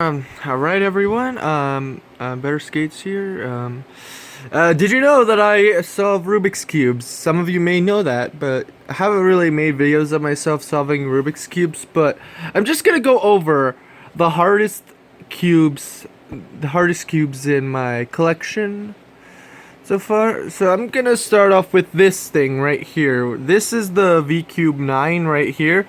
Alright everyone, Better Skates here. Did you know that I solve Rubik's Cubes? Some of you may know that, but I haven't really made videos of myself solving Rubik's Cubes, but I'm just gonna go over the hardest cubes, in my collection so far. So I'm gonna start off with this thing right here. This is the V Cube 9 right here.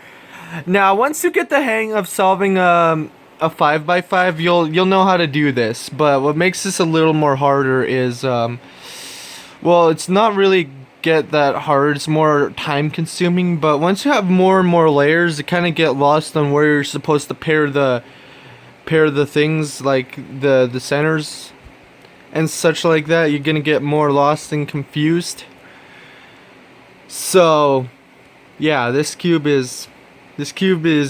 Now, once you get the hang of solving a 5x5, you'll know how to do this. But what makes this a little more harder is well, it's not really get that hard. It's more time consuming. But once you have more and more layers, you kind of get lost on where you're supposed to pair the things, like the centers and such like that. You're gonna get more lost and confused. So yeah, this cube is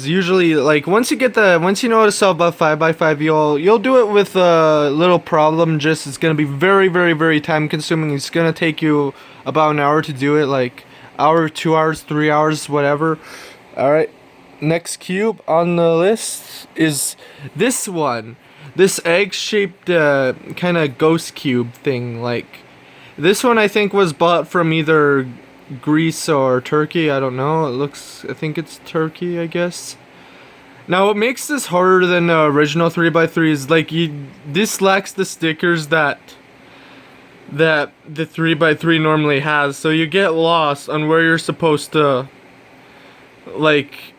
usually, like, once you know how to solve a 5x5, you'll do it with a little problem. Just, it's gonna be very, very, very time consuming. It's gonna take you about an hour to do it, like hour, 2 hours, 3 hours, whatever. All right, next cube on the list is this one, this egg-shaped kind of ghost cube thing. Like, this one I think was bought from either Greece or Turkey, I don't know. I think it's Turkey, I guess. Now, what makes this harder than the original 3x3 is, like, this lacks the stickers that the 3x3 normally has, so you get lost on where you're supposed to, like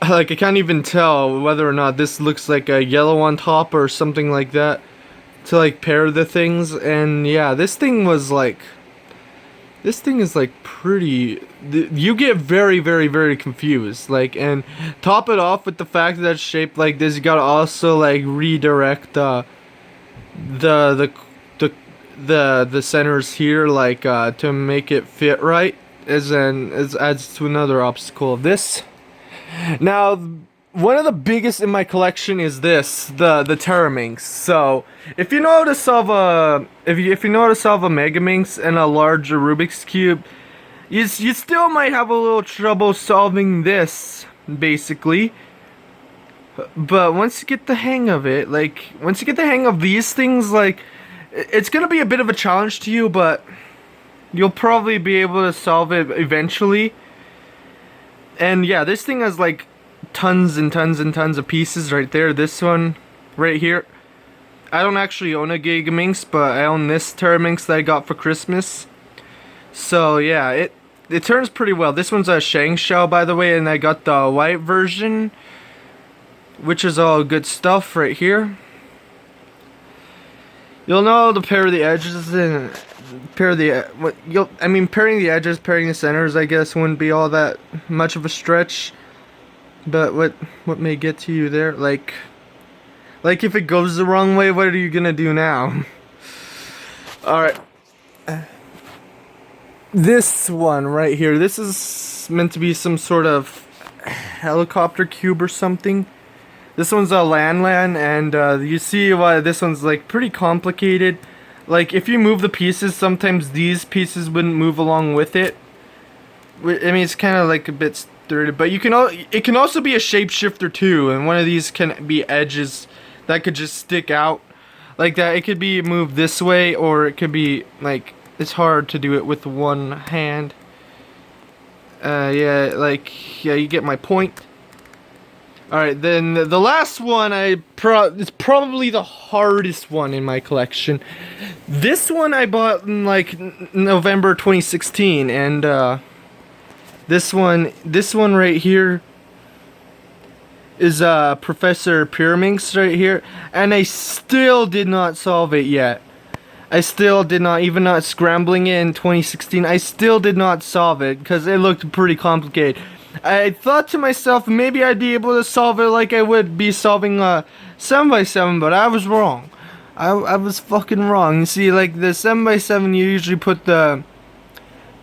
I can't even tell whether or not this looks like a yellow on top or something like that to, like, pair the things. And yeah, this thing is like pretty, you get very, very, very confused. Like, and top it off with the fact that it's shaped like this, you gotta also, like, redirect the centers here, like, to make it fit right, as adds to another obstacle of this. Now, one of the biggest in my collection is this, the Terraminx. So, if you know how to solve a Megaminx and a larger Rubik's Cube, you still might have a little trouble solving this, basically. But once you get the hang of it, like, once you get the hang of these things, like, it's gonna be a bit of a challenge to you, but you'll probably be able to solve it eventually. And yeah, this thing has, like, tons and tons and tons of pieces right there. This one right here, I don't actually own a Gigaminx, but I own this Terraminx that I got for Christmas. So yeah, it turns pretty well. This one's a Shangshao, by the way, and I got the white version, which is all good stuff right here. You'll know how to pair the edges and pairing the edges, pairing the centers, I guess, wouldn't be all that much of a stretch. But what may get to you there, like if it goes the wrong way, what are you gonna do now? All right, this one right here, this is meant to be some sort of helicopter cube or something. This one's a Lan, and you see why this one's, like, pretty complicated. Like, if you move the pieces, sometimes these pieces wouldn't move along with it. I mean, it's kind of like a bit sturdy, but it can also be a shapeshifter too, and one of these can be edges that could just stick out like that. It could be moved this way, or it could be, like, it's hard to do it with one hand. Yeah, you get my point. Alright, then the last one it's probably the hardest one in my collection. This one I bought in, like, November 2016, and this one right here is Professor Pyraminx right here, and I still did not solve it yet. I still did not, even not scrambling it in 2016, I still did not solve it because it looked pretty complicated. I thought to myself, maybe I'd be able to solve it like I would be solving a 7x7, but I was wrong. I was fucking wrong. You see, like, the 7x7, you usually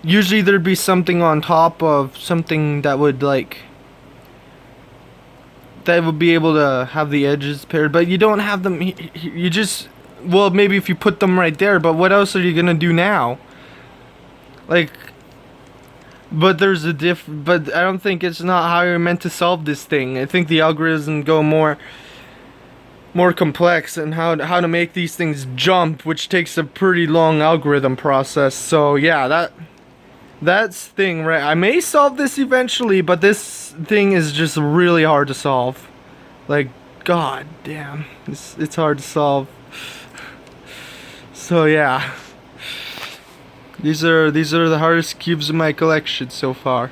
usually there'd be something on top of something that would, like, that would be able to have the edges paired, but you don't have them. You just, well, maybe if you put them right there, but what else are you gonna do now? Like, but but I don't think it's not how you're meant to solve this thing. I think the algorithm go more more complex, and how to make these things jump, which takes a pretty long algorithm process. So yeah, that's thing, right? I may solve this eventually, but this thing is just really hard to solve. Like, god damn, it's hard to solve. So yeah, these are the hardest cubes in my collection so far.